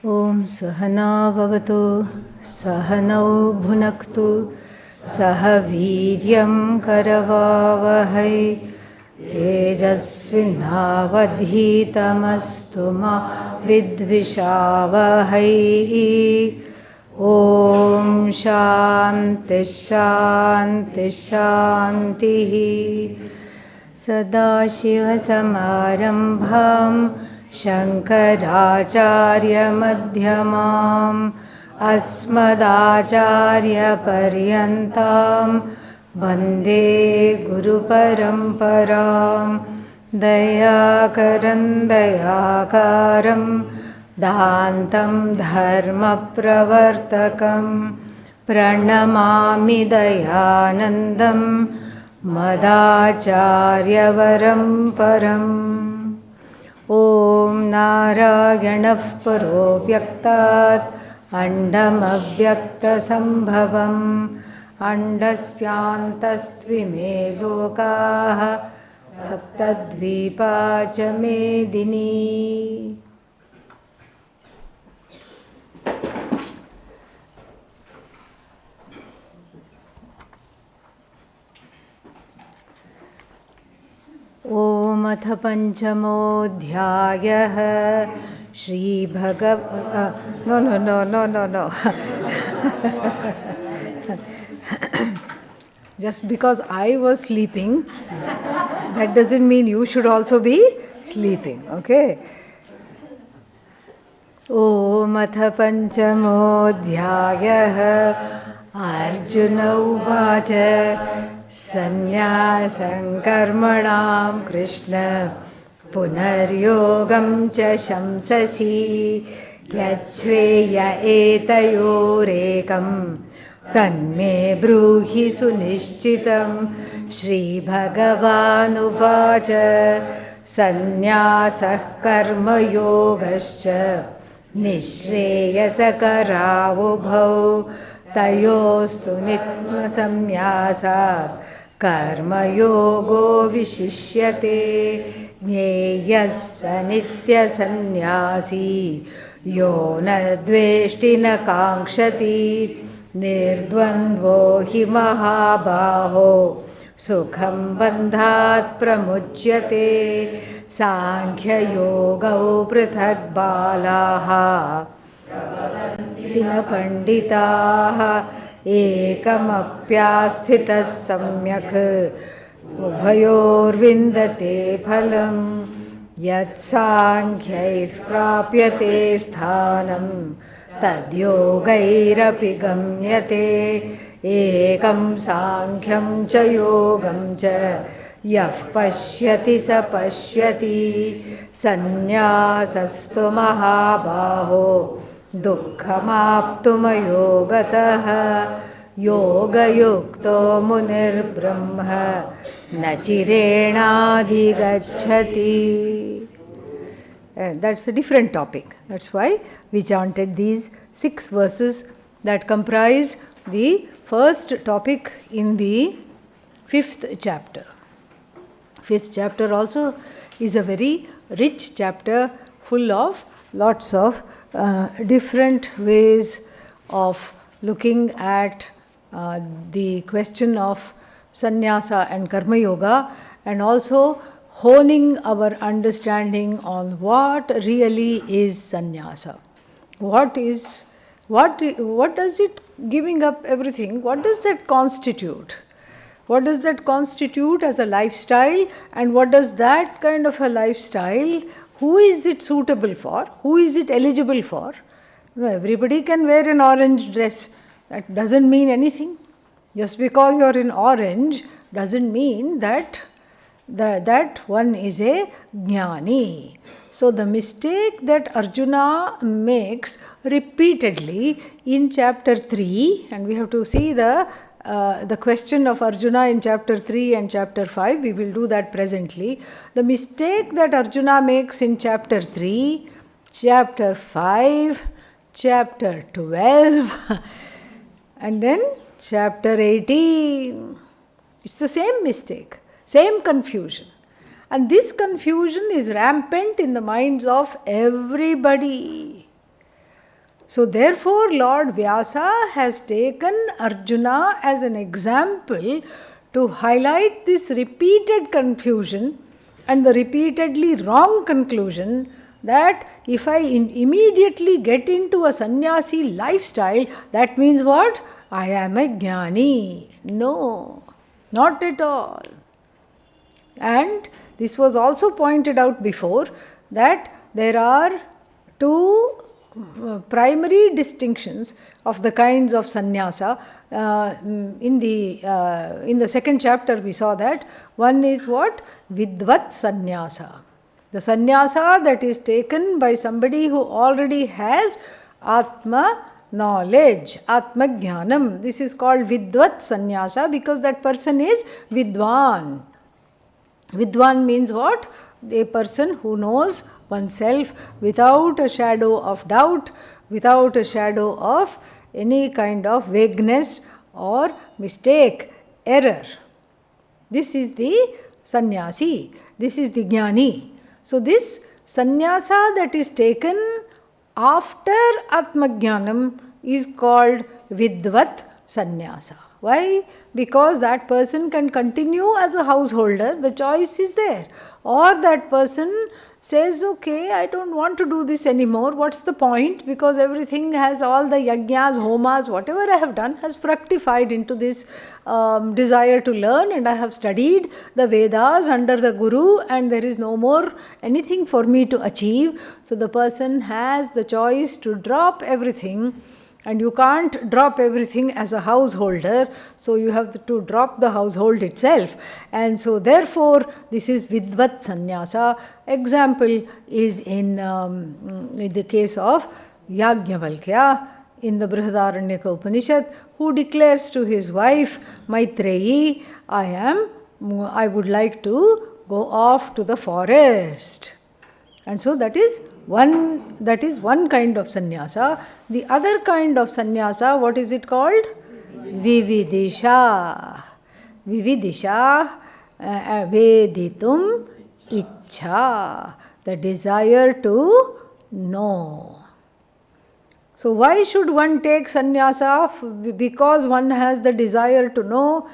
Om Sahana Bhavatu Sahanau Bhunaktu Saha Viryam Karavavahai Tejasvinavadhitamastu ma vidvishavahai. Om Shanti Shanti Shanti. Sadashiva Samarambham Shankaracharya Madhyamam Asmadacharya Paryantam Bande Guru Paramparam. Dayakaram Dayakaram Dhantam Dharma Pravartakam Pranamami Dayanandam Madacharya Varam. Om Narayanav Paro Vyaktat Andam Avyakta Sambhavam Andasyantastvime Lokaha Saptadvipa cha Medini. Om Atha Panchamodhyayah Shri Bhagav... No. Just because I was sleeping, that doesn't mean you should also be sleeping, okay? Om Atha Panchamodhyayah Arjuna Uvacha Sanyasam karmanam Krishna punaryogam cha shamsasi yachreya etayorekam tanme bruhi sunishchitam. Shri Bhagavan uvacha sanyasah karma yogascha nishreyasakara ubhau tayostu nitma samyasat karma yogo vishishyate. Nyeyasa nitya sannyasi yo na dveshti na kankshati nirdvandvo hi mahabaho sukham bandhat pramuchyate. Sankhya yogau prithak balaha Dina panditaha ekamapyasthitas samyak ubhayor vindate phalam yat sankhyaif prapyate sthanam tad yogairapi gamyate. Ekam sankhyam cha yogam cha yah pashyati sa pashyati. Sannyasastu mahabaho dukkhamaptuma yogataha yoga yukto munir brahma nachirena adhigacchati. That's a different topic. That's why we chanted these 6 verses that comprise the first topic in the 5th chapter. 5th chapter also is a very rich chapter full of lots of different ways of looking at the question of sannyasa and karma yoga, and also honing our understanding on what really is sannyasa. What does it, giving up everything, what does that constitute? What does that constitute as a lifestyle, and what does that kind of a lifestyle, who is it suitable for? Who is it eligible for? Everybody can wear an orange dress. That doesn't mean anything. Just because you're in orange doesn't mean that that one is a jnani. So the mistake that Arjuna makes repeatedly in chapter 3, and we have to see the question of Arjuna in chapter 3 and chapter 5, we will do that presently. The mistake that Arjuna makes in chapter 3, chapter 5, chapter 12, and then chapter 18. It's the same mistake, same confusion. And this confusion is rampant in the minds of everybody. So therefore, Lord Vyasa has taken Arjuna as an example to highlight this repeated confusion and the repeatedly wrong conclusion that if I immediately get into a sannyasi lifestyle, that means what? I am a jnani. No, not at all. And this was also pointed out before, that there are two primary distinctions of the kinds of sannyasa. In the second chapter we saw that. One is what? Vidvat sannyasa. The sannyasa that is taken by somebody who already has Atma knowledge, Atma Jnanam. This is called Vidvat sannyasa because that person is Vidwan. Vidwan means what? A person who knows oneself without a shadow of doubt, without a shadow of any kind of vagueness or mistake, error. This is the sannyasi, this is the jnani. So this sannyasa that is taken after Atmajnanam is called Vidvat sannyasa. Why? Because that person can continue as a householder, the choice is there. Or that person says, okay, I don't want to do this anymore, what's the point? Because everything has, all the yajnas, homas, whatever I have done has fructified into this desire to learn, and I have studied the Vedas under the Guru, and there is no more anything for me to achieve. So the person has the choice to drop everything. And you can't drop everything as a householder, so you have to drop the household itself. And so therefore, this is Vidvat sannyasa. Example is in the case of Yajnavalkya in the Brihadaranyaka Upanishad, who declares to his wife Maitreyi, I would like to go off to the forest. And so that is one kind of sannyasa. The other kind of sannyasa, what is it called? Vividisha. Vividisha, veditum ichha. The desire to know. So why should one take sannyasa? Because one has the desire to know.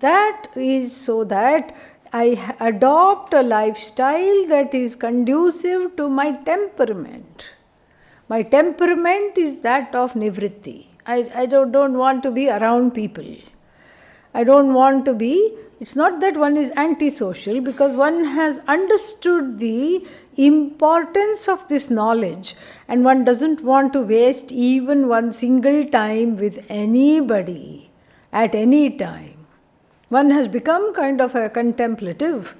That is so that I adopt a lifestyle that is conducive to my temperament. My temperament is that of nivritti. I don't want to be around people. I don't want to be, it's not that one is antisocial, because one has understood the importance of this knowledge and one doesn't want to waste even one single time with anybody at any time. One has become kind of a contemplative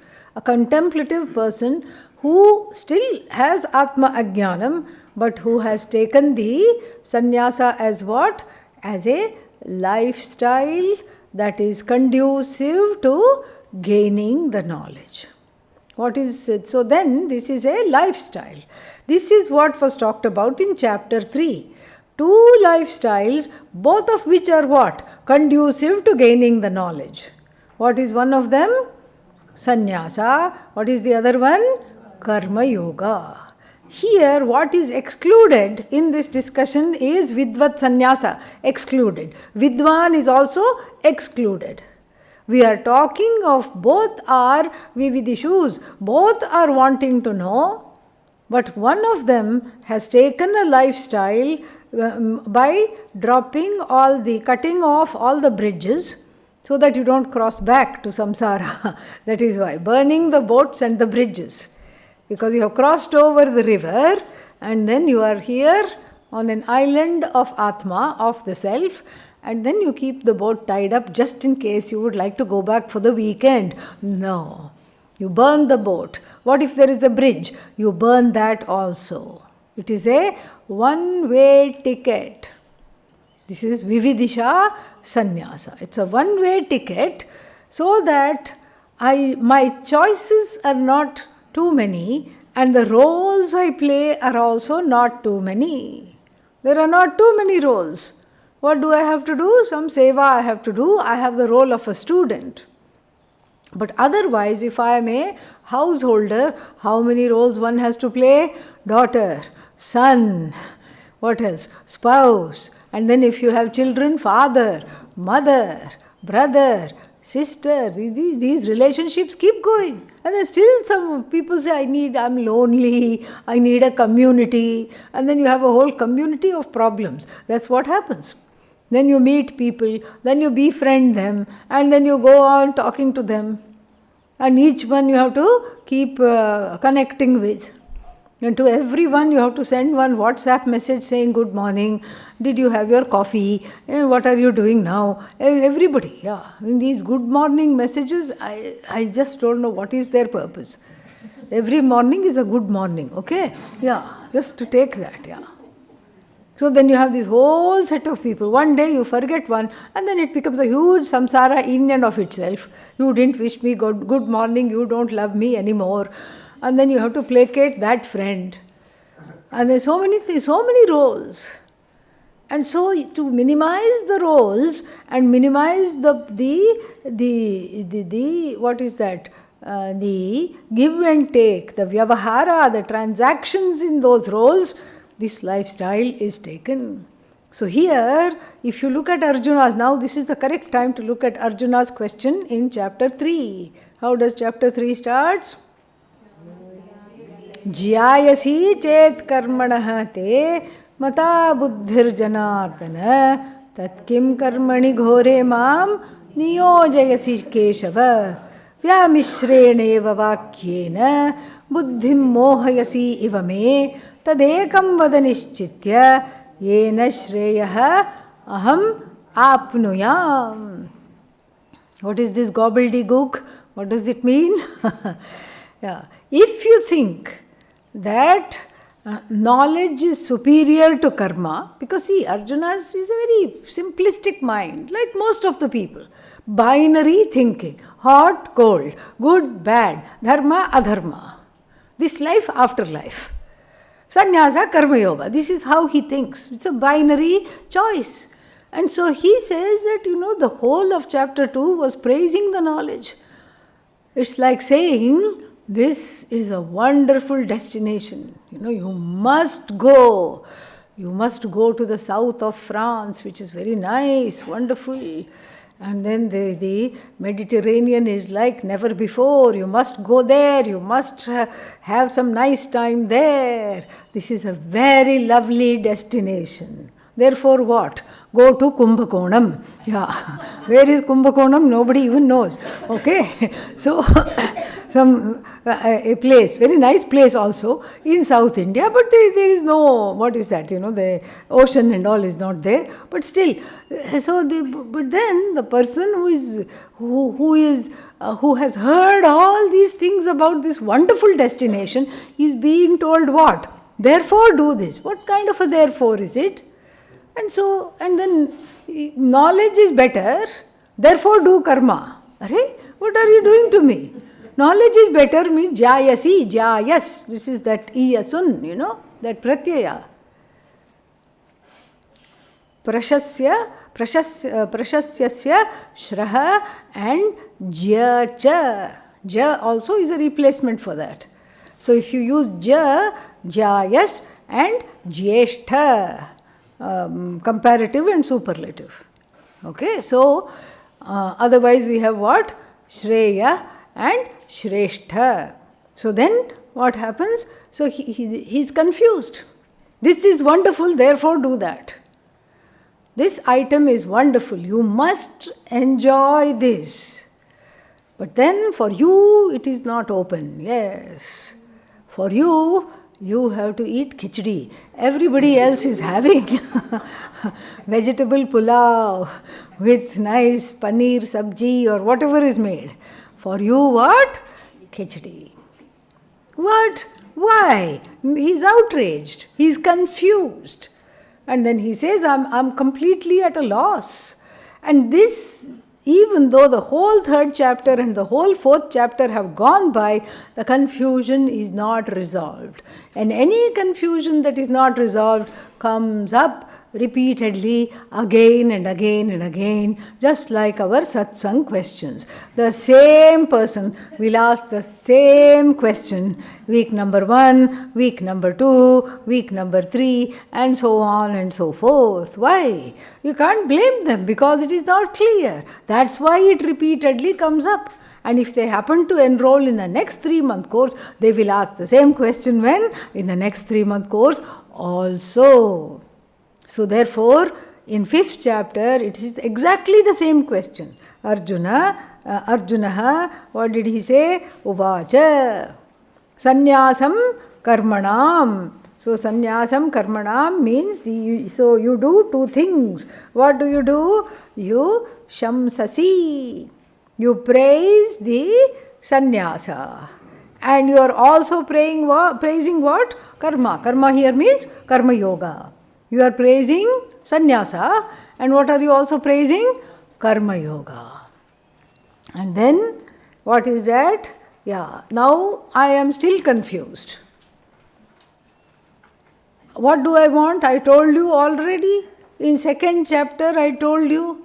person who still has Atma Ajnanam, but who has taken the sannyasa as what? As a lifestyle that is conducive to gaining the knowledge. What is it? So then this is a lifestyle. This is what was talked about in chapter 3. Two lifestyles, both of which are what? Conducive to gaining the knowledge. What is one of them? Sannyasa. What is the other one? Karma yoga. Here, what is excluded in this discussion is Vidvat Sannyasa, excluded. Vidwan is also excluded. We are talking of both are Vividishus, both are wanting to know, but one of them has taken a lifestyle by cutting off all the bridges so that you don't cross back to samsara. That is why, burning the boats and the bridges. Because you have crossed over the river and then you are here on an island of Atma, of the self, and then you keep the boat tied up just in case you would like to go back for the weekend. No. You burn the boat. What if there is a bridge? You burn that also. It is a one-way ticket. This is Vividisha Sannyasa. It's a one-way ticket so that my choices are not too many and the roles I play are also not too many. There are not too many roles. What do I have to do? Some seva I have to do. I have the role of a student. But otherwise, if I am a householder, how many roles one has to play? Daughter, son, what else? Spouse. And then if you have children, father, mother, brother, sister. These relationships keep going. And then still some people say, I'm lonely, I need a community. And then you have a whole community of problems. That's what happens. Then you meet people, then you befriend them, and then you go on talking to them. And each one you have to keep connecting with. And to everyone you have to send one WhatsApp message saying, good morning, did you have your coffee, and what are you doing now? Everybody, yeah. In these good morning messages, I just don't know what is their purpose. Every morning is a good morning, okay? Yeah, just to take that, yeah. So then you have this whole set of people. One day you forget one and then it becomes a huge samsara in and of itself. You didn't wish me good morning, you don't love me anymore. And then you have to placate that friend. And there's so many roles. And so to minimize the roles and minimize the what is that? The give and take, the vyavahara, the transactions in those roles, this lifestyle is taken. So here, if you look at Arjuna's, now this is the correct time to look at Arjuna's question in chapter 3. How does chapter 3 starts? Jyayasi chet karmanah te mata buddhir janardana tat kim karmani ghore mam niyojayasi keshava vyamishreneva vakyena buddhim mohayasi iva me tadekam vadanishchitya yena shreyah aham apnuyam. What is this gobbledygook? What does it mean? Yeah. If you think that knowledge is superior to karma, because see, Arjuna's is a very simplistic mind, like most of the people. Binary thinking, hot, cold, good, bad, dharma, adharma. This life, afterlife. Sannyasa, karma yoga. This is how he thinks. It's a binary choice. And so he says that, the whole of chapter 2 was praising the knowledge. It's like saying, this is a wonderful destination. You must go. You must go to the south of France, which is very nice, wonderful. And then the Mediterranean is like never before. You must go there. You must have some nice time there. This is a very lovely destination. Therefore what? Go to Kumbhakonam. Yeah. Where is Kumbhakonam? Nobody even knows. Okay. So, a place, very nice place also in South India, but there is no, what is that? The ocean and all is not there. But still, but then the person who has heard all these things about this wonderful destination is being told what? Therefore do this. What kind of a therefore is it? And then knowledge is better, therefore do karma. Arey, what are you doing to me? Knowledge is better means jayasi, jayas. This is that iyasun, that pratyaya. Prashasyasya, shraha and ja cha. Ja also is a replacement for that. So if you use ja, Jayas and Jyeshtha, comparative and superlative. Okay, so otherwise we have what? Shreya and Shrestha. So then what happens? So he's confused. This is wonderful, therefore do that. This item is wonderful, you must enjoy this. But then for you it is not open. Yes. For you, you have to eat khichdi. Everybody else is having vegetable pulao with nice paneer sabji or whatever is made. For you what? Khichdi. What? Why? He's outraged. He's confused. And then he says, I'm completely at a loss. And this, even though the whole 3rd chapter and the whole 4th chapter have gone by, the confusion is not resolved. And any confusion that is not resolved comes up repeatedly again and again and again, just like our satsang questions. The same person will ask the same question week number 1, week number 2, week number 3, and so on and so forth. Why? You can't blame them because it is not clear. That's why it repeatedly comes up. And if they happen to enroll in the next 3-month course, they will ask the same question when? In the next 3-month course also. So therefore, in 5th chapter, it is exactly the same question. Arjuna, what did he say? Uvacha. Sannyasam karmanam. So sannyasam karmanam means, so you do 2 things. What do? You shamsasi. You praise the sannyasa. And you are also praising what? Karma. Karma here means karma yoga. You are praising sannyasa, and what are you also praising? Karma yoga. And then, what is that? Yeah, now I am still confused. What do I want? I told you already. In 2nd chapter I told you.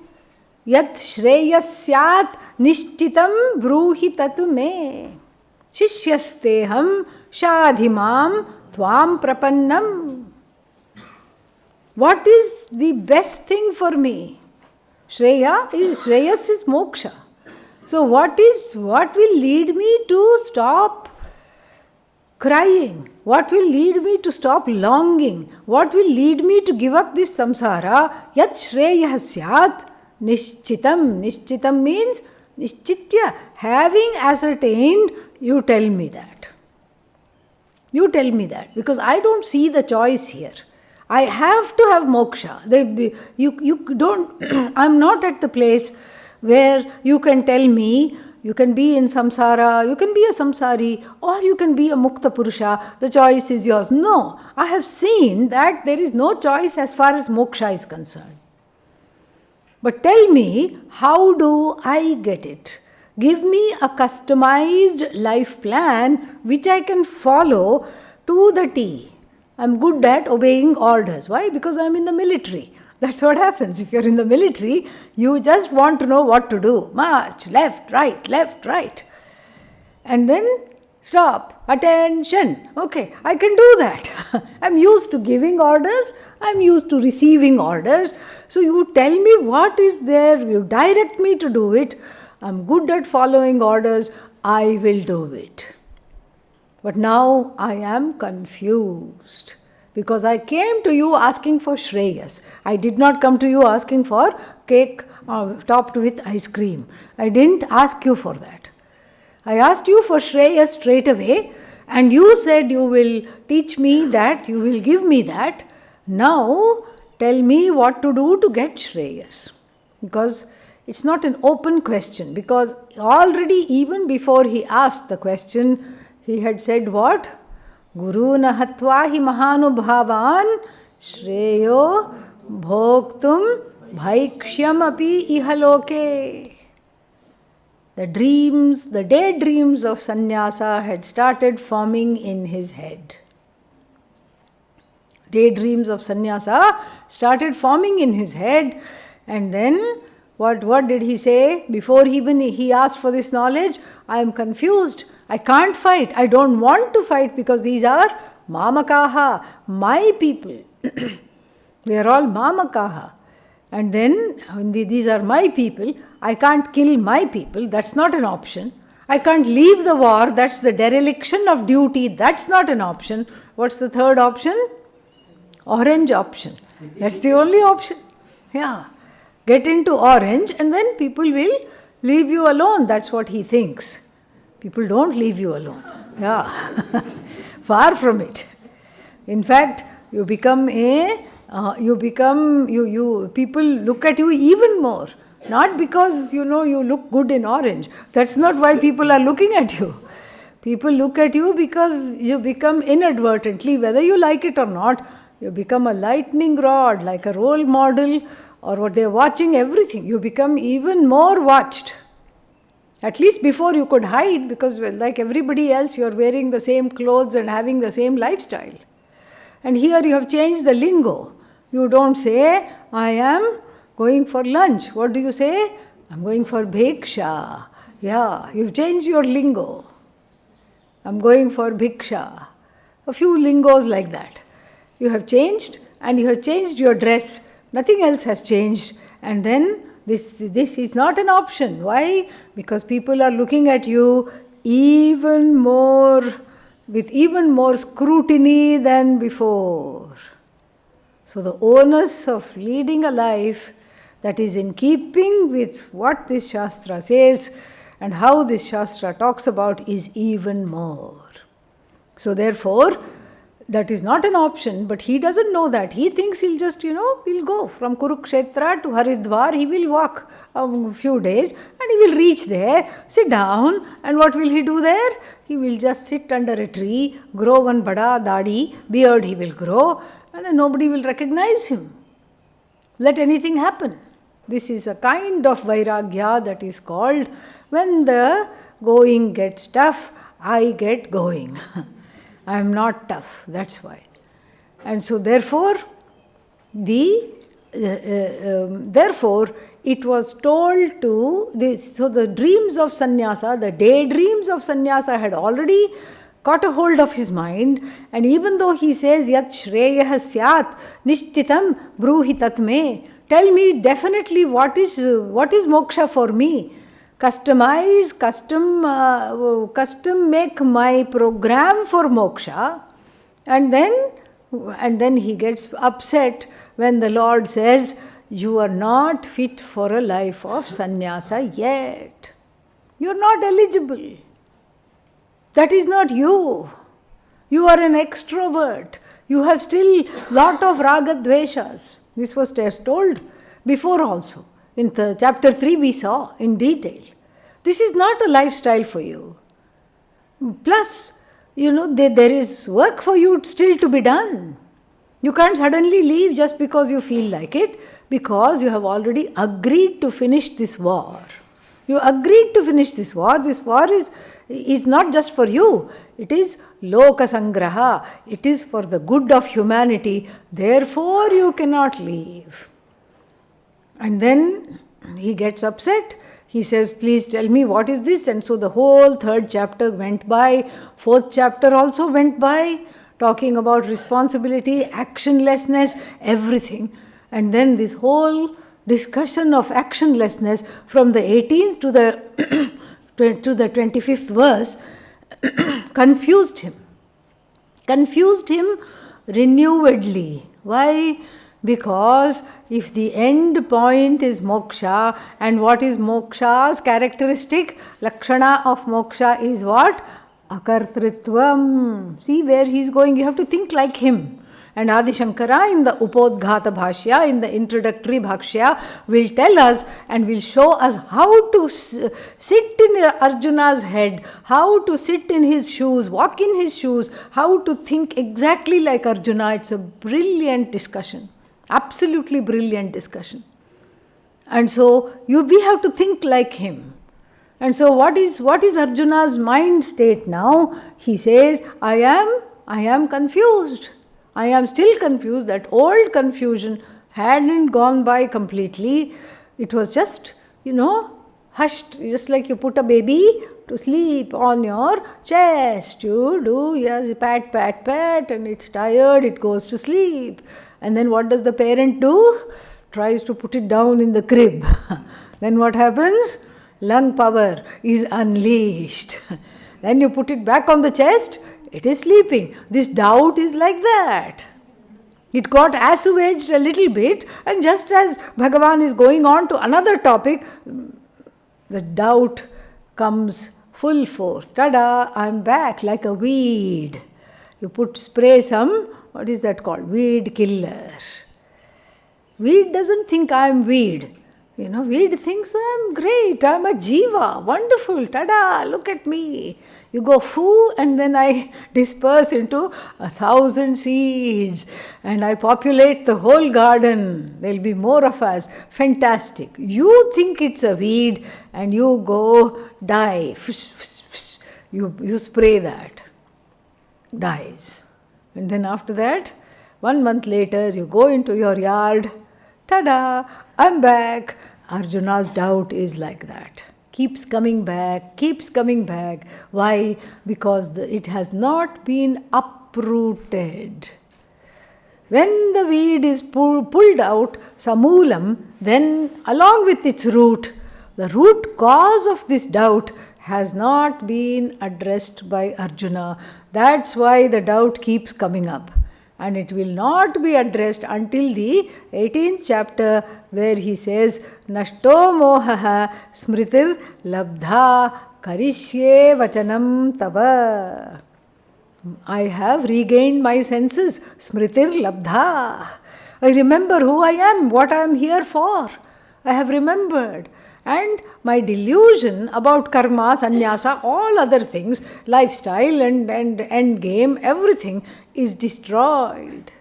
Yat shreyasyat nishchitam bruhi tat me. Shishyasteham shadhimam tvam prapannam. What is the best thing for me? Shreyas is moksha. So what will lead me to stop crying? What will lead me to stop longing? What will lead me to give up this samsara? Yat shreyah syat nishchitam. Nishchitam means nishchitya. Having ascertained, you tell me that. You tell me that. Because I don't see the choice here. I have to have moksha. You don't. I'm not at the place where you can tell me you can be in samsara, you can be a samsari, or you can be a mukta purusha. The choice is yours. No, I have seen that there is no choice as far as moksha is concerned. But tell me, how do I get it? Give me a customized life plan which I can follow to the T. I'm good at obeying orders. Why? Because I'm in the military. That's what happens. If you're in the military, you just want to know what to do. March, left, right. And then stop, attention. Okay, I can do that. I'm used to giving orders. I'm used to receiving orders. So you tell me what is there. You direct me to do it. I'm good at following orders. I will do it. But now I am confused because I came to you asking for Shreyas. I did not come to you asking for cake topped with ice cream. I didn't ask you for that. I asked you for Shreyas straight away, and you said you will teach me that, you will give me that. Now tell me what to do to get Shreyas. Because it's not an open question, because already even before he asked the question, he had said what? Guru nahatva hi mahanubhavan shreyo bhoktum bhaikshyam api ihaloke. The daydreams of sannyasa had started forming in his head. Daydreams of sannyasa started forming in his head, and then what did he say? Before he asked for this knowledge, I am confused. I can't fight. I don't want to fight because these are Mamakaha, my people. They are all Mamakaha. And then, these are my people, I can't kill my people, that's not an option. I can't leave the war, that's the dereliction of duty, that's not an option. What's the third option? Orange option. That's the only option. Yeah. Get into orange and then people will leave you alone. That's what he thinks. People don't leave you alone. Yeah. Far from it. In fact, people look at you even more. Not because, you look good in orange. That's not why people are looking at you. People look at you because you become inadvertently, whether you like it or not, you become a lightning rod, like a role model, or what they're watching, everything. You become even more watched. At least before you could hide, because like everybody else, you're wearing the same clothes and having the same lifestyle. And here you have changed the lingo. You don't say, I am going for lunch. What do you say? I'm going for bhiksha. Yeah, you've changed your lingo. I'm going for bhiksha. A few lingos like that. You have changed, and you have changed your dress. Nothing else has changed. And then this is not an option. Why? Because people are looking at you even more, with even more scrutiny than before. So the onus of leading a life that is in keeping with what this Shastra says and how this Shastra talks about is even more. So therefore, that is not an option, but he doesn't know that. He thinks he'll just, he'll go from Kurukshetra to Haridwar, he will walk a few days and he will reach there, sit down, and what will he do there? He will just sit under a tree, grow one bada dadi, beard he will grow, and then nobody will recognize him. Let anything happen. This is a kind of vairagya that is called, when the going gets tough, I get going. I am not tough, that's why. And so therefore, therefore it was told to this. So the dreams of sannyasa, the daydreams of sannyasa had already caught a hold of his mind, and even though he says yat shreyah syat nishtitam bruhi tatme, tell me definitely what is moksha for me. Custom make my program for moksha, and then he gets upset when the Lord says, you are not fit for a life of sannyasa yet. You are not eligible. That is not you. You are an extrovert. You have still lot of raga dveshas. This was told before also. In chapter 3 we saw in detail. This is not a lifestyle for you. Plus, there is work for you still to be done. You can't suddenly leave just because you feel like it, because you have already agreed to finish this war. You agreed to finish this war. This war is not just for you. It is loka sangraha. It is for the good of humanity. Therefore, you cannot leave. And then he gets upset. He says, please tell me what is this? And so the whole 3rd chapter went by. 4th chapter also went by, talking about responsibility, actionlessness, everything. And then this whole discussion of actionlessness from the 18th to the 25th verse confused him. Confused him renewedly. Why? Because if the end point is moksha, and what is moksha's characteristic? Lakshana of moksha is what? Akartritvam. See where he is going, you have to think like him. And Adi Shankara in the Upodghata Bhashya, in the introductory Bhashya, will tell us and will show us how to sit in Arjuna's head, how to sit in his shoes, walk in his shoes, how to think exactly like Arjuna. It's a brilliant discussion. Absolutely brilliant discussion. And so we have to think like him. And so what is Arjuna's mind state now? He says, I am confused. I am still confused. That old confusion hadn't gone by completely. It was just, hushed. Just like you put a baby to sleep on your chest. You do, yes, pat, pat, pat, and it's tired, it goes to sleep. And then what does the parent do? Tries to put it down in the crib. Then what happens? Lung power is unleashed. Then you put it back on the chest, it is sleeping. This doubt is like that. It got assuaged a little bit, and just as Bhagavan is going on to another topic, the doubt comes full force. Tada, I'm back like a weed. You spray some, what is that called? Weed killer. Weed doesn't think I'm weed. Weed thinks I'm great, I'm a jiva, wonderful, tada, look at me. You go foo, and then I disperse into 1,000 seeds and I populate the whole garden. There'll be more of us. Fantastic. You think it's a weed and you go die. You spray that. Dies. And then after that, 1 month later, you go into your yard. Tada! I'm back. Arjuna's doubt is like that. Keeps coming back, keeps coming back. Why? Because it has not been uprooted. When the weed is pulled out, samulam, then along with its root, the root cause of this doubt has not been addressed by Arjuna. That's why the doubt keeps coming up. And it will not be addressed until the 18th chapter, where he says, Nashto mohaha smritir labdha karishye vachanam tava. I have regained my senses. Smritir labdha. I remember who I am, what I am here for. I have remembered. And my delusion about karma, sannyasa, all other things, lifestyle and end game, everything is destroyed.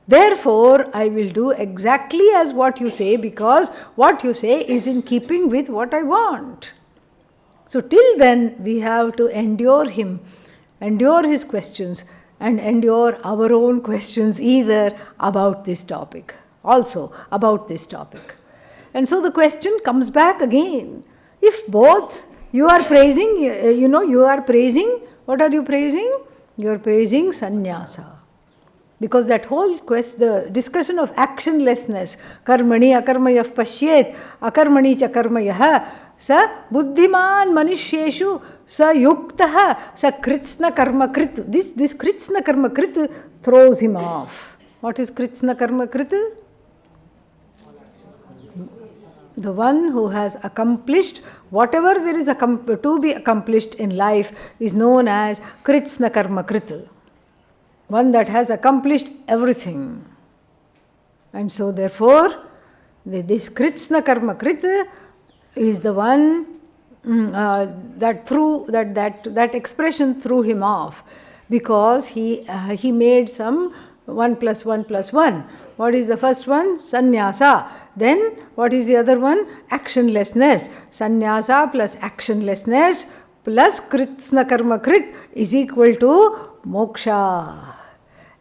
Therefore, I will do exactly as what you say, because what you say is in keeping with what I want. So till then, we have to endure him, endure his questions, and endure our own questions either about this topic, also about this topic. And so the question comes back again. If both you are praising, you are praising, what are you praising? You are praising sannyasa. Because that whole the discussion of actionlessness, karmani akarmayah pashyet, akarmani cha karmayah, sa buddhiman manushyeshu sa yuktah sa kritsna karma krit. This kritsna karma krit throws him off. What is kritsna karma krit? The one who has accomplished whatever there is to be accomplished in life is known as kritsna karma krit. One that has accomplished everything. And so therefore, this kritsna karma krit is the one that expression threw him off, because he made some 1 plus 1 plus 1. What is the first one? Sannyasa. Then what is the other one? Actionlessness. Sannyasa plus actionlessness plus kritsna karma krit is equal to moksha.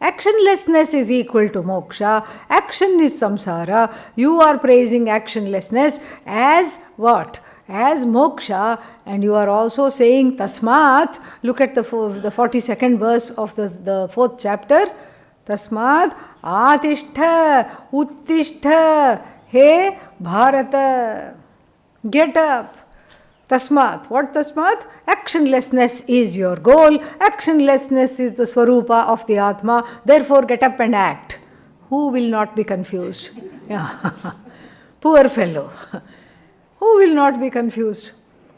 Actionlessness is equal to moksha. Action is samsara. You are praising actionlessness as what? As moksha, and you are also saying tasmat. Look at the 42nd verse of the 4th chapter. Tasmat atishtha uttishtha he Bharata. Get up. Tasmat. What tasmat? Actionlessness is your goal. Actionlessness is the swarupa of the Atma. Therefore, get up and act. Who will not be confused? Yeah. Poor fellow. Who will not be confused?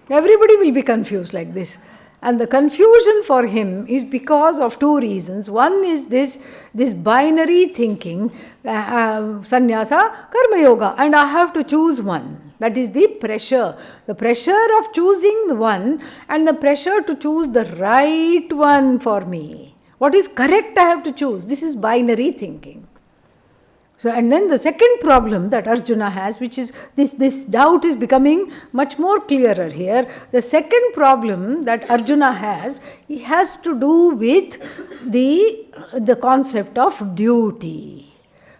Everybody will be confused like this. And the confusion for him is because of two reasons. One is this binary thinking, sannyasa, karma yoga, and I have to choose one. That is the pressure of choosing the one, and the pressure to choose the right one for me. What is correct I have to choose. This is binary thinking. So, and then the second problem that Arjuna has, which is this doubt is becoming much more clearer here. The second problem that Arjuna has, he has to do with the concept of duty.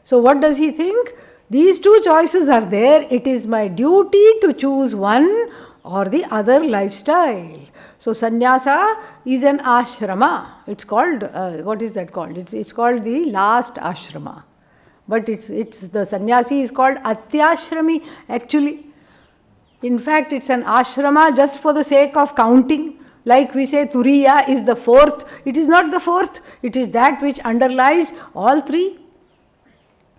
So what does he think? These two choices are there. It is my duty to choose one, or the other lifestyle. So sannyasa is an ashrama. It's called, what is that called? It's called the last ashrama. But it's the sannyasi is called atyashrami actually. In fact, it's an ashrama just for the sake of counting. Like we say turiya is the fourth. It is not the fourth. It is that which underlies all three.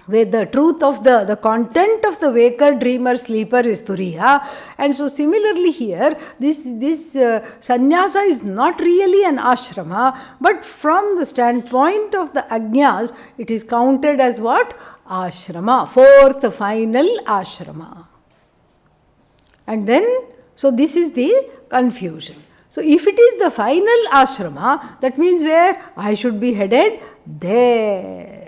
Where the truth of the content of the waker, dreamer, sleeper is turiya. And so similarly here, this sannyasa is not really an ashrama, but from the standpoint of the ajnas, it is counted as what? Ashrama, fourth final ashrama. And then, so this is the confusion. So if it is the final ashrama, that means where? I should be headed there.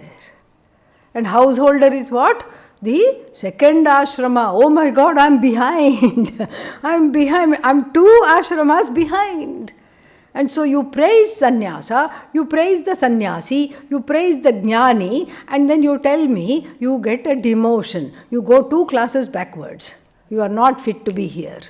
And householder is what? The second ashrama. Oh my God, I'm behind. I'm behind. I'm 2 ashramas behind. And so you praise sannyasa, you praise the sannyasi, you praise the jnani, and then you tell me you get a demotion. You go 2 classes backwards. You are not fit to be here.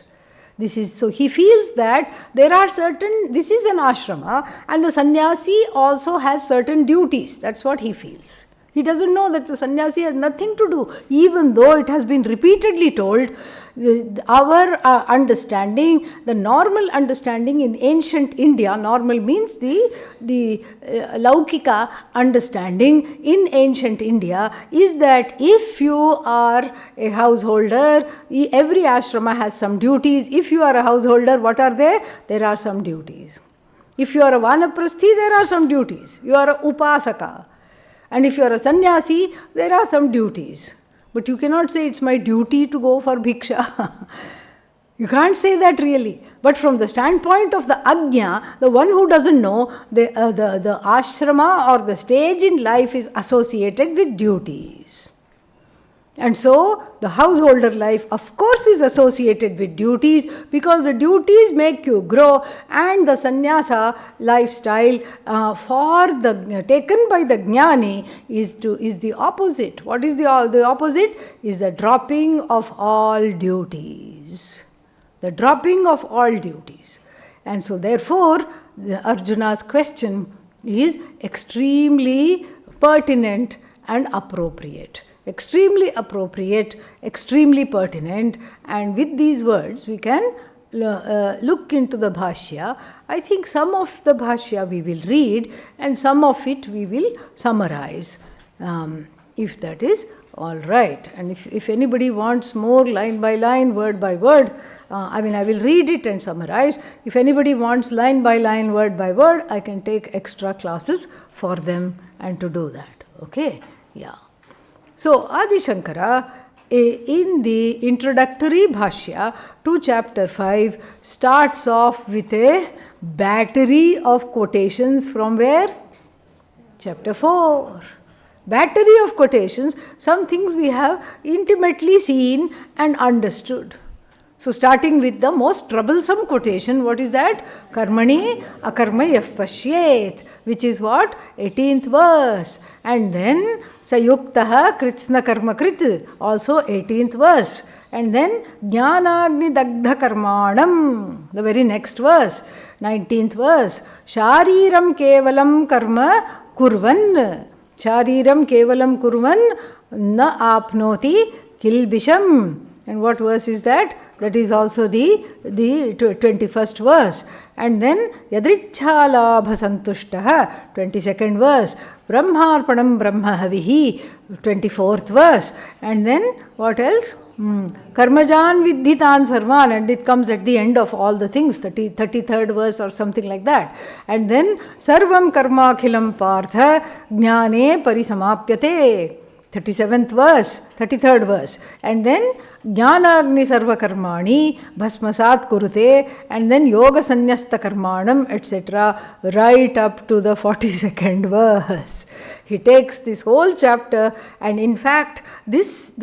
This is, so he feels that there are certain, this is an ashrama, and the sannyasi also has certain duties. That's what he feels. He doesn't know that the sannyasi has nothing to do, even though it has been repeatedly told. Our understanding, the normal understanding in ancient India, normal means the Laukika understanding in ancient India is that if you are a householder, every ashrama has some duties. If you are a householder, what are there? There are some duties. If you are a vanaprasthi, there are some duties. You are a upasaka. And if you are a sannyasi, there are some duties. But you cannot say it's my duty to go for bhiksha. You can't say that really. But from the standpoint of the ajna, the one who doesn't know, the ashrama or the stage in life is associated with duties. And so the householder life, of course, is associated with duties because the duties make you grow, and the sannyasa lifestyle taken by the jnani is the opposite. What is the opposite? Is the dropping of all duties. The dropping of all duties. And so therefore, Arjuna's question is extremely pertinent and appropriate. Extremely appropriate, extremely pertinent, and with these words we can look into the Bhashya. I think some of the Bhashya we will read and some of it we will summarize, if that is all right. And if anybody wants more line by line, word by word, I will read it and summarize. If anybody wants line by line, word by word, I can take extra classes for them and to do that. Okay? Yeah. So, Adi Shankara, in the introductory Bhashya to chapter 5, starts off with a battery of quotations from where? Chapter 4. Battery of quotations, some things we have intimately seen and understood. So, starting with the most troublesome quotation, what is that? Karmani akarma yaf pashyet, which is what? 18th verse. And then sayuktaha kritsna karma krit, also 18th verse. And then jnanagni dagdha karmanam, the very next verse, 19th verse. Shariram kevalam karma kurvan, shariram kevalam kurvan na apnoti kilbisham. And what verse is that? That is also the 21st verse. And then yadrichhalabha santushtaha, 22nd verse. Brahmarpanam brahmahavihi, 24th verse. And then what else? Karmajan vidhitan sarvan, and it comes at the end of all the things, 33rd verse or something like that. And then sarvam karma akhilam partha jnane parisamapyate, 37th verse, 33rd verse. And then Jnanagni sarva karmani bhasmasat kurute, and then yoga sanyasta karmanam, etc., right up to the 42nd verse. He takes this whole chapter, and in fact this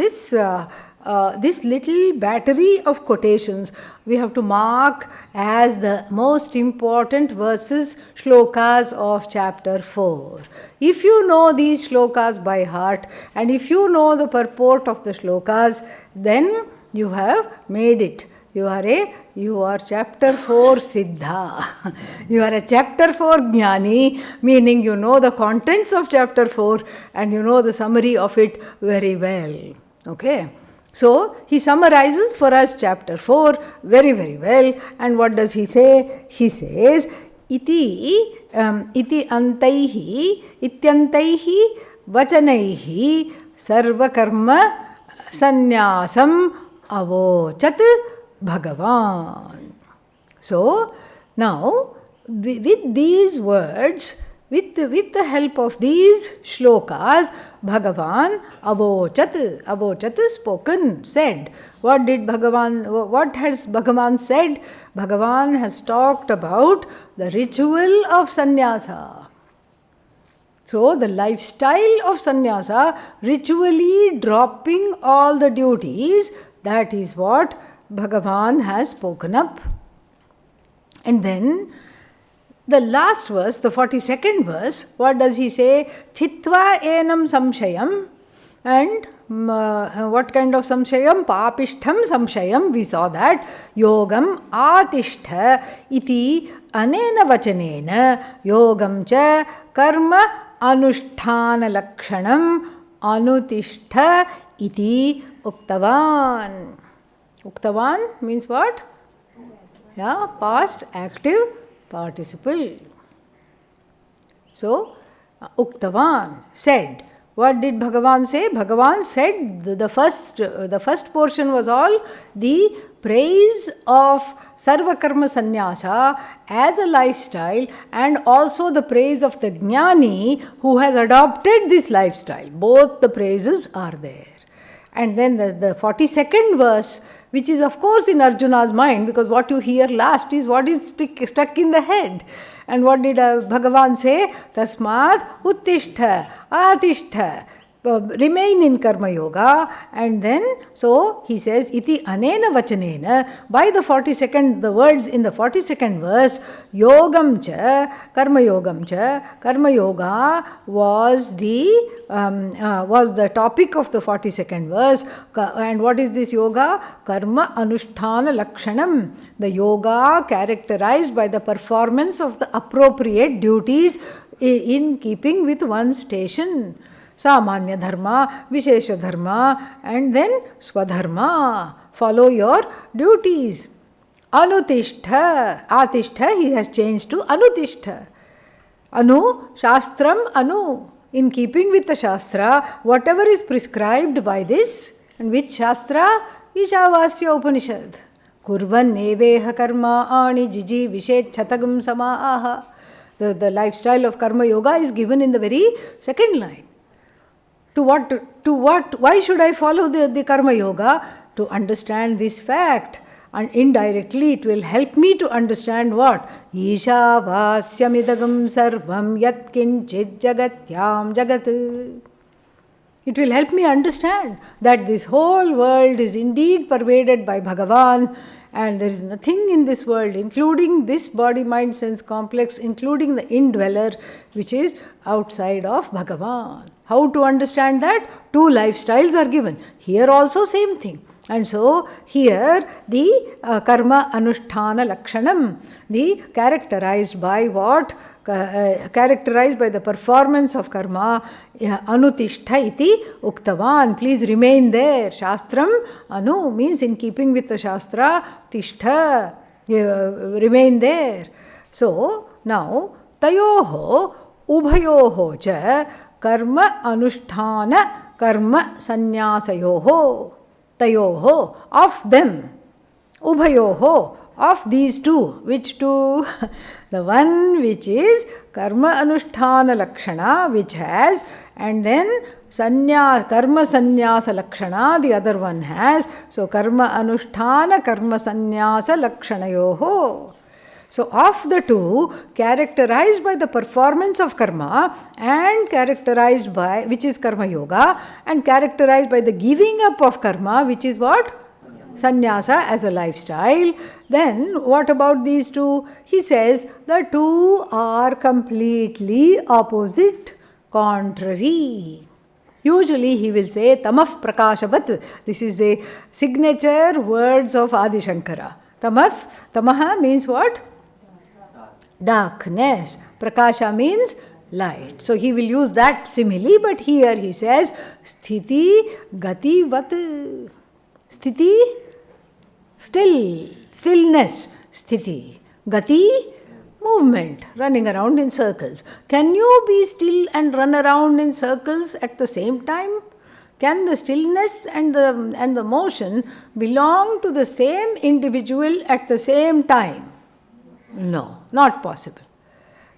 little battery of quotations we have to mark as the most important verses, shlokas of chapter 4. If you know these shlokas by heart, and if you know the purport of the shlokas, then you have made it. You are chapter 4 Siddha. You are a chapter 4 Jnani, meaning you know the contents of chapter 4 and you know the summary of it very well. Okay. So he summarizes for us chapter 4 very, very well. And what does he say? He says, iti antaihi ityantaihi vachanaihi sarvakarma sannyasam avochat Bhagavan. So now with these words, with the help of these shlokas, Bhagavan avochat spoken, said. What has Bhagavan said? Bhagavan has talked about the ritual of sannyasa. So the lifestyle of sannyasa, ritually dropping all the duties, that is what Bhagavan has spoken up. And then the last verse, the 42nd verse, what does he say? Chitva enam samshayam. And what kind of samshayam? Papishtham samshayam. We saw that. Yogam atishtha iti anena vachanena yogam cha karma anusthana lakshanam anutishtha iti uktavan. Uktavan means what? Yeah, past active participle. So, Uktavan said. What did Bhagavan say? Bhagavan said the first portion was all the praise of Sarvakarma Sannyasa as a lifestyle and also the praise of the Jnani who has adopted this lifestyle. Both the praises are there. And then the 42nd verse, which is of course in Arjuna's mind, because what you hear last is what is stuck in the head. And what did Bhagavan say? Tasmat uttishtha, atishtha, remain in karma yoga. And then, so he says, iti anena vachanena, by the 42nd, the words in the 42nd verse, yogam cha, karma yoga was the topic of the 42nd verse. And what is this yoga? Karma anusthana lakshanam, the yoga characterized by the performance of the appropriate duties in keeping with one's station. Samanya dharma, Vishesha dharma, and then Swadharma. Follow your duties. Anutishtha, Atishtha, he has changed to Anutishtha. Anu, Shastram, Anu. In keeping with the Shastra, whatever is prescribed by this, and which Shastra? Ishavasya Upanishad. Kurvan neveha karma ani jiji vishet chatagam samaaha. The lifestyle of karma yoga is given in the very second line. To what? Why should I follow the karma yoga? To understand this fact. And indirectly it will help me to understand what? Ishavasyamidagam sarvam yat kinchit jagatyam jagat. It will help me understand that this whole world is indeed pervaded by Bhagavan, and there is nothing in this world, including this body, mind, sense complex, including the indweller, which is outside of Bhagavan. How to understand that? Two lifestyles are given. Here also same thing. And so here the karma anusthana lakshanam, the characterized by what? Characterized by the performance of karma, anutishtha iti uktavan, please remain there. Shastram, anu means in keeping with the Shastra, tishtha, remain there. So now, tayoho, ubhayoho cha, karma anusthana, karma sannyasayoho, tayoho, of them, ubhayoho, of these two. Which two? The one which is karma anusthana lakshana, which has, and then karma sannyasa lakshana, the other one has. So karma anusthana, karma sannyasa lakshanayoho. So of the two, characterized by the performance of karma and characterized by, which is karma yoga, and characterized by the giving up of karma, which is what? Sannyasa as a lifestyle. Then what about these two? He says the two are completely opposite, contrary. Usually he will say tamah prakashavat. This is the signature words of Adi Shankara. Tamaha means what? Darkness. Prakasha means light. So he will use that simile, but here he says sthiti gati vat. Sthiti, stillness. Sthiti. Gati, movement, running around in circles. Can you be still and run around in circles at the same time? Can the stillness and the motion belong to the same individual at the same time? No, not possible.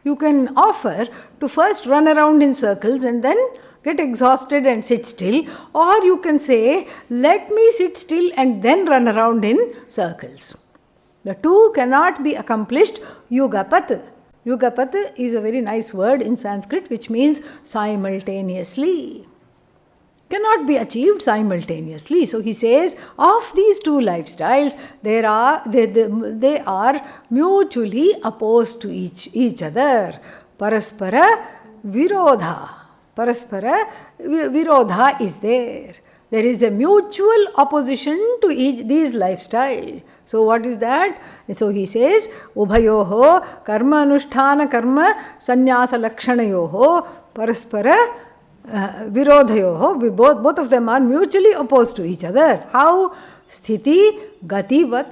You can offer to first run around in circles and then get exhausted and sit still, or you can say, let me sit still and then run around in circles. The two cannot be accomplished yugapat. Yugapat is a very nice word in Sanskrit which means simultaneously. Cannot be achieved simultaneously. So he says, of these two lifestyles, they are mutually opposed to each other. Paraspara virodha. Paraspara virodha is there. There is a mutual opposition to these lifestyles. So what is that? So he says, Ubhayoho karma anusthana karma sannyasa lakshanayoho paraspara virodhayoho. Both of them are mutually opposed to each other. How? Sthiti gati vat.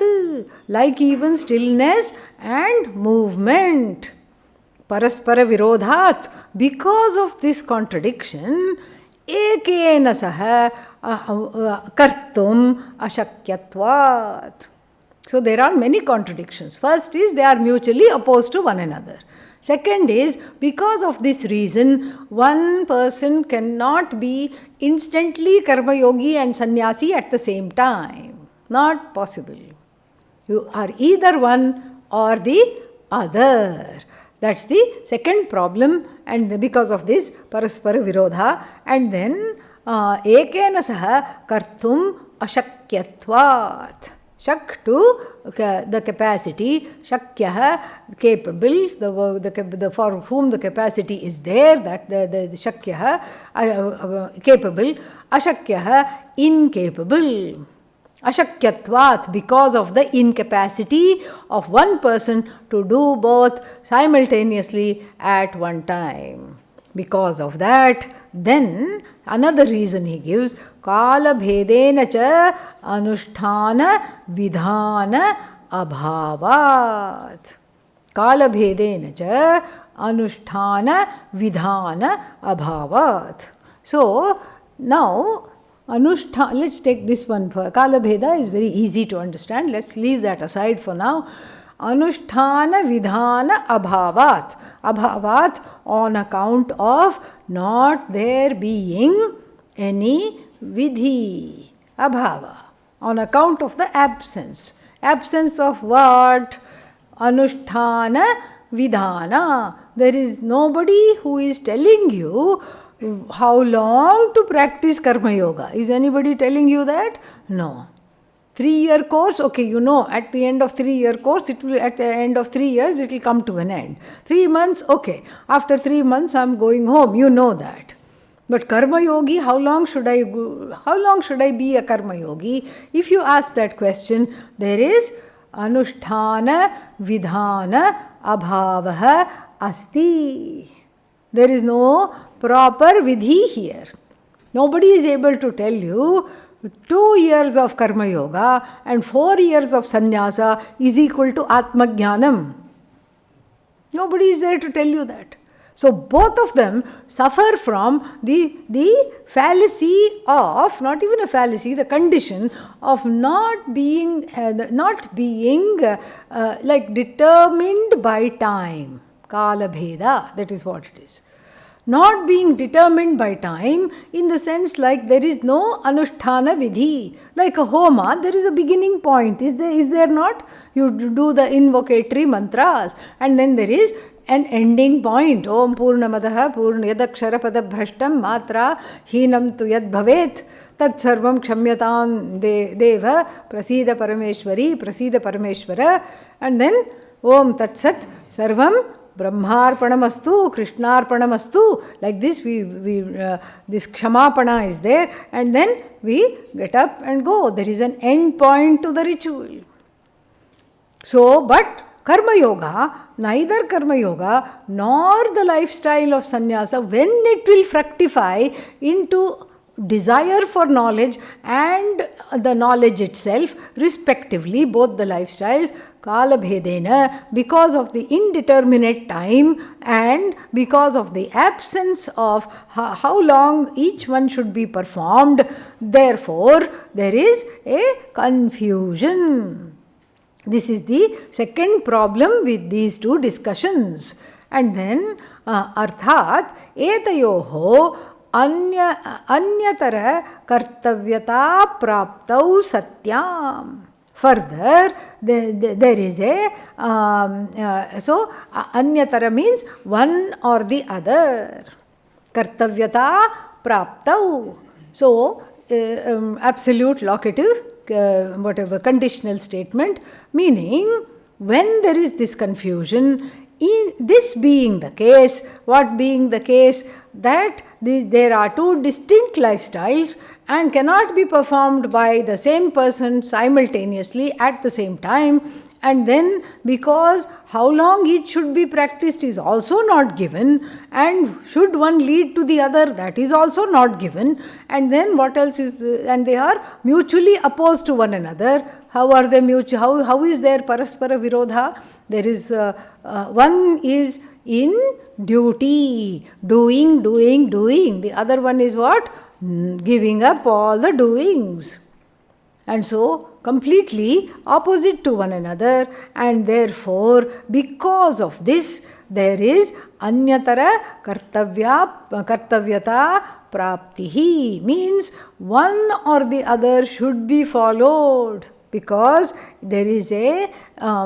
Like even stillness and movement. Paraspara virodhat. Because of this contradiction, ekena saha kartum ashakyatvat. So there are many contradictions. First is they are mutually opposed to one another. Second is, because of this reason, one person cannot be instantly karma yogi and sannyasi at the same time. Not possible. You are either one or the other. That's the second problem, and because of this paraspara virodha. And then ekena saha kartum ashakyatvat. Shak to the capacity, shakyah capable, the for whom the capacity is there, that the shakyah capable, ashakyah incapable. Ashakyatvat, because of the incapacity of one person to do both simultaneously at one time. Because of that, then another reason he gives, kala bhedena cha anusthana vidhana abhavat. Kala bhedena cha anusthana vidhana abhavat. So now let's take this one for kala bheda is very easy to understand. Let's leave that aside for now. Anusthana vidhana abhavat. Abhavat on account of not there being any vidhi. Abhava. On account of the absence. Absence of what? Anusthana vidhana. There is nobody who is telling you how long to practice karma yoga. Is anybody telling you that? No. 3-year course, okay, you know, at the end of 3-year course, at the end of 3 years, it will come to an end. 3 months, okay, after 3 months, I am going home, you know that. But karma yogi, how long should I be a karma yogi? If you ask that question, there is anusthana vidhana abhavaha asti. There is no proper vidhi here. Nobody is able to tell you 2 years of karma yoga and 4 years of sannyasa is equal to atma jnanam. Nobody is there to tell you that. So both of them suffer from the fallacy of, not even a fallacy, the condition of not being like determined by time. Kala bheda, that is what it is. Not being determined by time in the sense like there is no anusthana vidhi. Like a homa, there is a beginning point. Is there not? You do the invocatory mantras and then there is an ending point. Om purnamadaha yadakshara pada bhrashtam matra hinam tu yad bhavet tad sarvam kshamyatam deva prasida parameshwara. And then Om tatsat sarvam Brahmarpanamastu, Krishnarpanamastu. Like this, this Kshamapana is there, and then we get up and go. There is an end point to the ritual. So, but Karma Yoga, neither Karma Yoga nor the lifestyle of sannyasa, when it will fructify into desire for knowledge and the knowledge itself, respectively, both the lifestyles, Kala Bhedena, because of the indeterminate time and because of the absence of how long each one should be performed, therefore, there is a confusion. This is the second problem with these two discussions. And then, arthat, etayoho anyatara kartavyata praptau satyam. Further, there is a, so anyatara means one or the other. Kartavyata praptau. So, absolute locative, whatever conditional statement, meaning when there is this confusion, in this being the case, what being the case, that there are two distinct lifestyles and cannot be performed by the same person simultaneously at the same time, and then because how long each should be practiced is also not given, and should one lead to the other, that is also not given, and then what else is, and they are mutually opposed to one another. How are they mutual? How is there paraspara virodha? There is one is in duty, doing. The other one is what? Giving up all the doings. And so, completely opposite to one another, and therefore, because of this, there is anyatara kartavyata praptihi, means one or the other should be followed, because there is a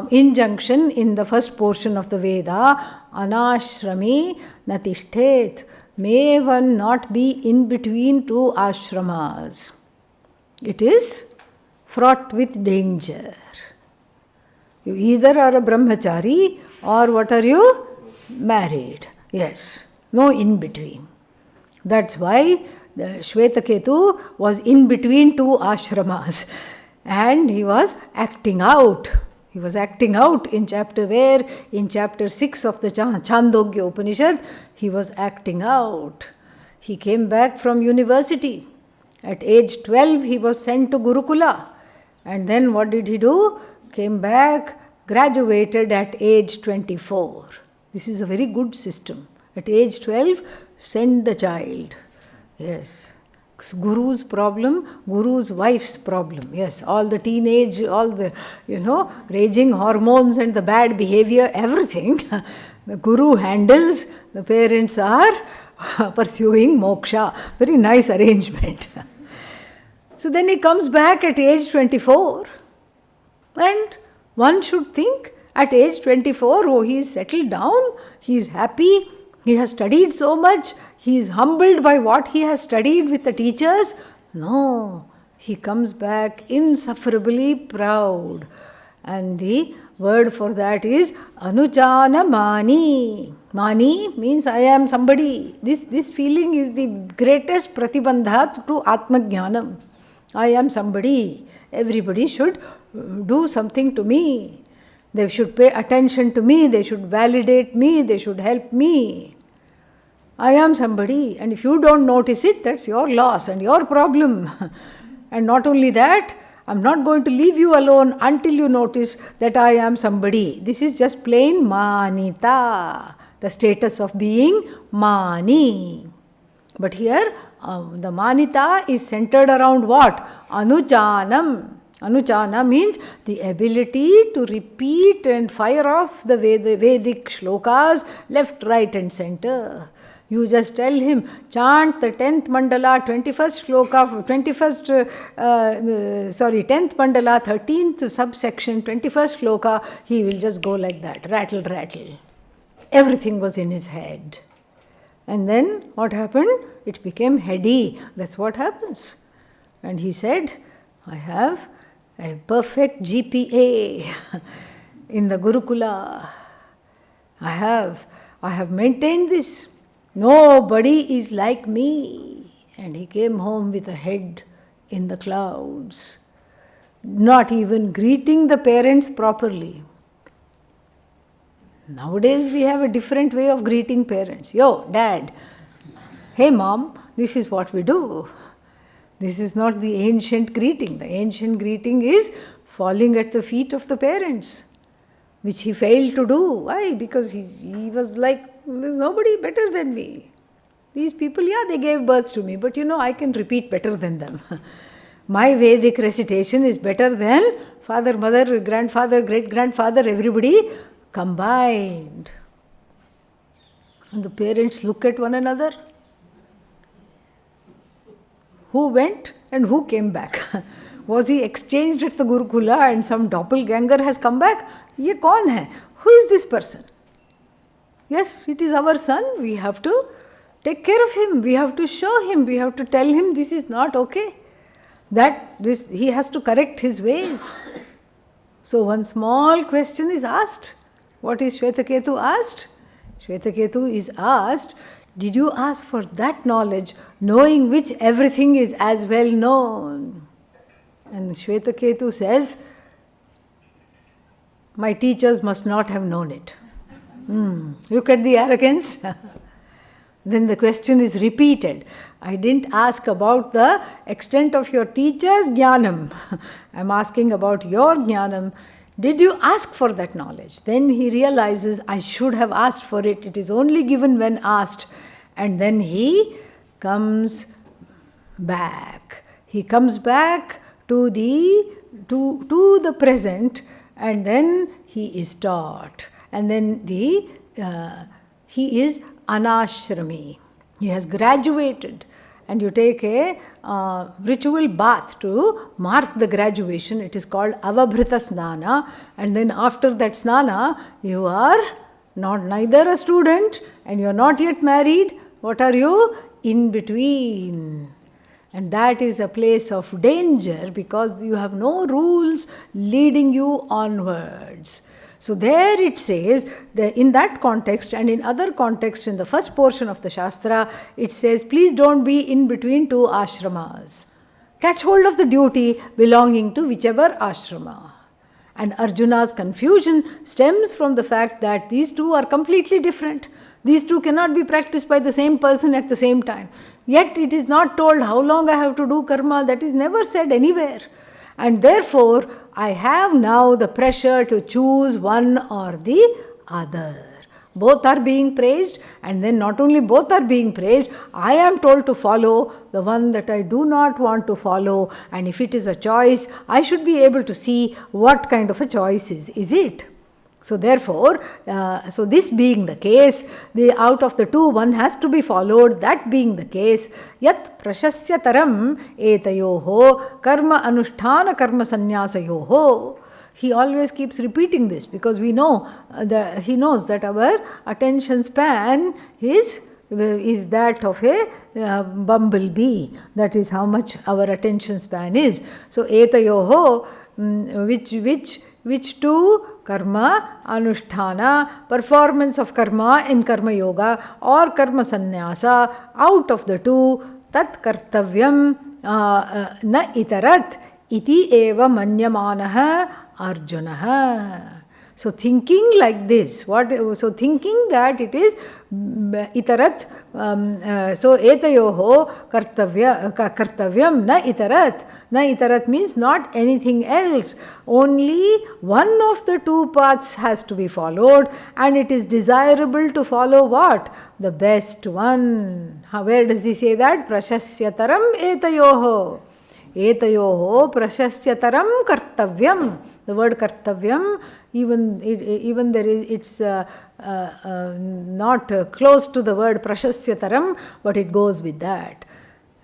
injunction in the first portion of the Veda, anashrami natishtet. May one not be in between two ashramas. It is fraught with danger. You either are a brahmachari or what are you? Married. Yes. No in between. That's why the Shvetaketu was in between two ashramas. And he was acting out. He was acting out in chapter 6 of the Chandogya Upanishad, he was acting out. He came back from university. At age 12, he was sent to Gurukula. And then what did he do? Came back, graduated at age 24. This is a very good system. At age 12, send the child. Yes. Guru's problem, Guru's wife's problem. Yes, all the teenage, all the, raging hormones and the bad behavior, everything. The Guru handles, the parents are pursuing moksha. Very nice arrangement. So then he comes back at age 24. And one should think at age 24, oh, he is settled down, he is happy, he has studied so much, he is humbled by what he has studied with the teachers. No, he comes back insufferably proud. And the word for that is anuchana mani. Mani means I am somebody. This feeling is the greatest pratibandha to atmajnanam. I am somebody. Everybody should do something to me. They should pay attention to me. They should validate me. They should help me. I am somebody, and if you don't notice it, that's your loss and your problem. And not only that, I'm not going to leave you alone until you notice that I am somebody. This is just plain manita, the status of being mani. But here, the manita is centered around what? Anuchanam. Anuchana means the ability to repeat and fire off the Vedic shlokas left, right and center. You just tell him, chant the 10th mandala, 21st shloka, 10th mandala, 13th subsection, 21st shloka, he will just go like that, rattle. Everything was in his head. And then what happened? It became heady. That's what happens. And he said, I have a perfect GPA in the Gurukula. I have maintained this. Nobody is like me. And he came home with a head in the clouds, not even greeting the parents properly. Nowadays we have a different way of greeting parents. Yo, dad. Hey, mom, this is what we do. This is not the ancient greeting. The ancient greeting is falling at the feet of the parents, which he failed to do. Why? Because he was like, there's nobody better than me. These people, yeah, they gave birth to me, but I can repeat better than them. My Vedic recitation is better than father, mother, grandfather, great-grandfather, everybody combined. And the parents look at one another. Who went and who came back? Was he exchanged at the Gurukula and some doppelganger has come back? Ye kaun hai? Who is this person? Yes, it is our son. We have to take care of him. We have to show him. We have to tell him this is not okay. He has to correct his ways. So one small question is asked. What is Shvetaketu asked? Shvetaketu is asked, did you ask for that knowledge, knowing which everything is as well known? And Shvetaketu says, my teachers must not have known it. Look at the arrogance. Then the question is repeated. I didn't ask about the extent of your teacher's jnanam. I'm asking about your jnanam. Did you ask for that knowledge? Then he realizes, I should have asked for it. It is only given when asked. And then he comes back. He comes back to the present, and then he is taught. And then he is anashrami. He has graduated. And you take a ritual bath to mark the graduation. It is called avabhrita snana. And then after that snana, you are neither a student and you are not yet married. What are you? In between. And that is a place of danger because you have no rules leading you onwards. So there it says, in that context and in other contexts, in the first portion of the Shastra, it says, please don't be in between two ashramas. Catch hold of the duty belonging to whichever ashrama. And Arjuna's confusion stems from the fact that these two are completely different. These two cannot be practiced by the same person at the same time. Yet it is not told how long I have to do karma. That is never said anywhere. And therefore, I have now the pressure to choose one or the other. Both are being praised, and then not only both are being praised, I am told to follow the one that I do not want to follow. And if it is a choice, I should be able to see what kind of a choice is it. So therefore, so this being the case, out of the two, one has to be followed. That being the case, yat prashasya taram etayoho karma anusthana karma sanyasayoho. He always keeps repeating this because we know he knows that our attention span is that of a bumblebee. That is how much our attention span is. So etayoho, which two? Karma anusthana, performance of karma in karma yoga or karma sannyasa. Out of the two, tat kartavyam na itarat iti eva manyamanaha arjunaha. So thinking like this, thinking that it is itarat, so etayoho kartavyam na itarat. Na itarat means not anything else. Only one of the two paths has to be followed, and it is desirable to follow what? The best one. Where does he say that? Prashasyataram etayoho. Etayoho prashasyataram kartavyam. The word kartavyam, even there is, it's not close to the word prashasyataram, but it goes with that.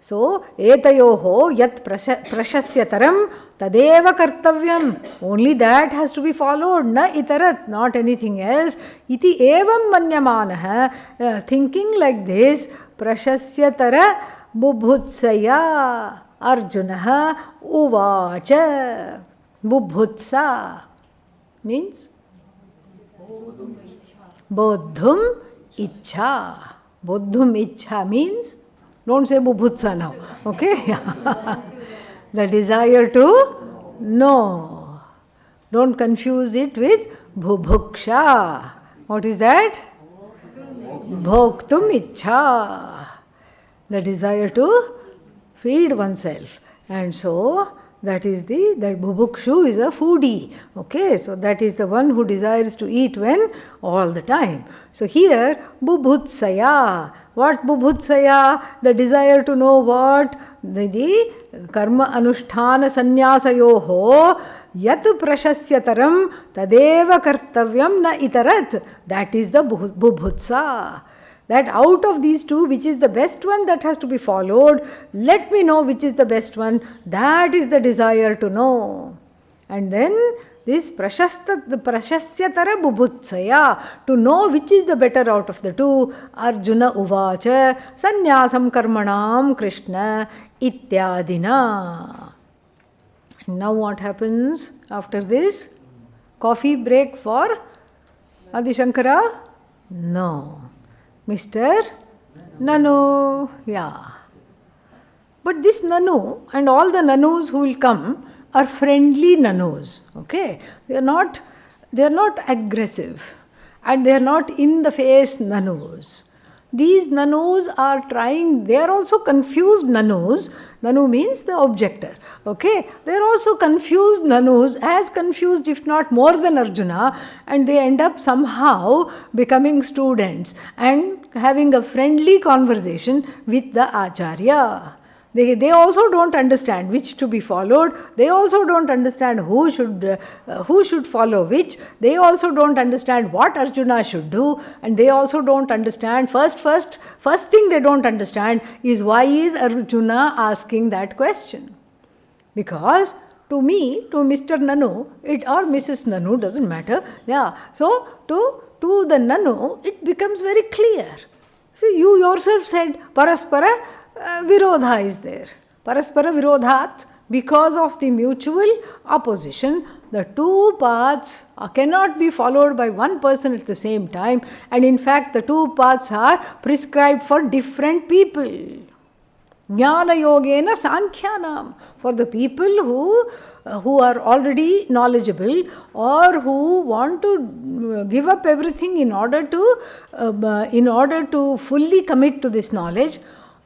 So, etayoho yat prashasyataram tadeva kartavyam. Only that has to be followed, na itarat, not anything else. Iti evam manyamanaha, thinking like this, prashasyatara bubhutsaya arjunaha uvacha. Bubhutsa means Bodhum Ichha. Bodhum Ichha means, don't say bubhutsa now, okay? The desire to know. Don't confuse it with bhubhuksha. What is that? Bhoktum Ichha. The desire to feed oneself. And so, that bubhukshu is a foodie. Okay, so that is the one who desires to eat when? All the time. So here, bubhutsaya. What bubhutsaya? The desire to know what? The karma anusthana sanyasayoho yat prashasyataram tadeva kartavyam na itarat. That is the bubhutsa. That out of these two, which is the best one that has to be followed, let me know which is the best one. That is the desire to know. And then this prashasyatara bubhutsaya, to know which is the better out of the two. Arjuna uvacha sannyasam karmanam Krishna ityadina. And now what happens after this? Coffee break for Adi Shankara? No. Mr. Nanu, yeah. But this Nanu and all the Nanus who will come are friendly Nanus, okay? They are not aggressive and they are not in the face Nanus. These Nanus are trying, they are also confused Nanus. Nanu means the objector, okay? They are also confused Nanus, as confused if not more than Arjuna, and they end up somehow becoming students and having a friendly conversation with the Acharya. They also don't understand which to be followed. They also don't understand who should follow which. They also don't understand what Arjuna should do, and they also don't understand. First thing they don't understand is why is Arjuna asking that question? Because to me, to Mr. Nanu, or Mrs. Nanu, doesn't matter. Yeah. So to the Nanu, it becomes very clear. See, you yourself said Paraspara Virodha is there. Paraspara Virodhat, because of the mutual opposition, the two paths cannot be followed by one person at the same time, and in fact the two paths are prescribed for different people. Jnana yogena sankhyanam, for the people who are already knowledgeable or who want to give up everything in order to fully commit to this knowledge,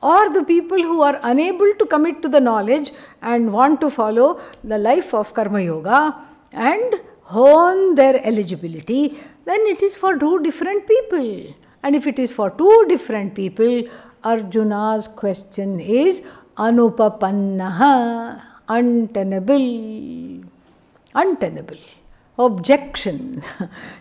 or the people who are unable to commit to the knowledge and want to follow the life of Karma Yoga and hone their eligibility, then it is for two different people. And if it is for two different people, Arjuna's question is anupapannaha, untenable. Untenable. Objection.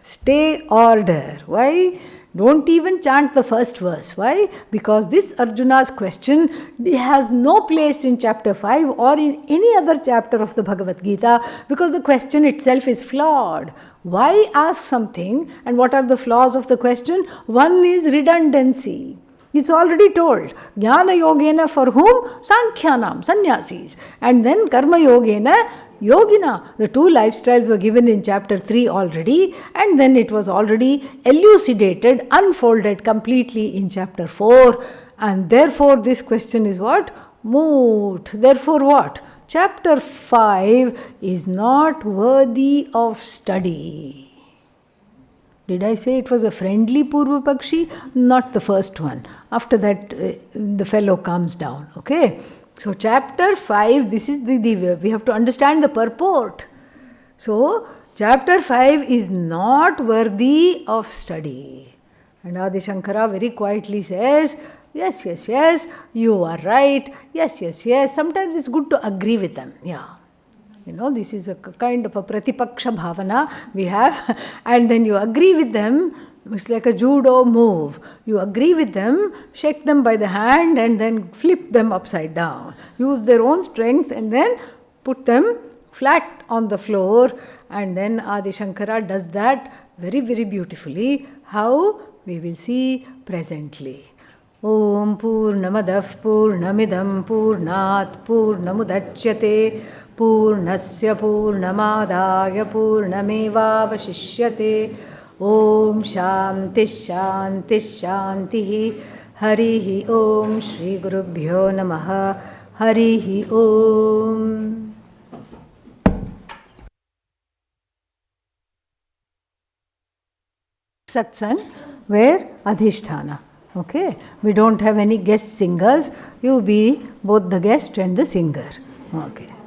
Stay order. Why? Don't even chant the first verse. Why? Because this Arjuna's question has no place in chapter 5 or in any other chapter of the Bhagavad Gita, because the question itself is flawed. Why ask something, and what are the flaws of the question? One is redundancy. It's already told. Jnana yogena for whom? Sankhyanam, sannyasis. And then karma yogena, yogina. The two lifestyles were given in chapter 3 already, and then it was already elucidated, unfolded completely in chapter 4. And therefore this question is what? Moot. Therefore what? Chapter 5 is not worthy of study. Did I say it was a friendly Purva Pakshi? Not the first one. After that, the fellow calms down. Okay? So, chapter 5, this is we have to understand the purport. So, chapter 5 is not worthy of study. And Adi Shankara very quietly says, yes, yes, yes, you are right. Yes, yes, yes. Sometimes it's good to agree with them. Yeah. You know, this is a kind of a pratipaksha bhavana we have, and then you agree with them. It's like a judo move. You agree with them, shake them by the hand, and then flip them upside down. Use their own strength and then put them flat on the floor. And then Adi Shankara does that very, very beautifully. How? We will see presently. Om Purnamadav Purnamidam Purnat Purnamudachyate Purnasya Purnamadaya Purnamevavashishyate Om Shanti Shanti Shanti. Harihi Om. Shri Gurubhyo Namaha. Harihi Om. Satsang where Adhishthana. Okay, we don't have any guest singers. You be both the guest and the singer. Okay.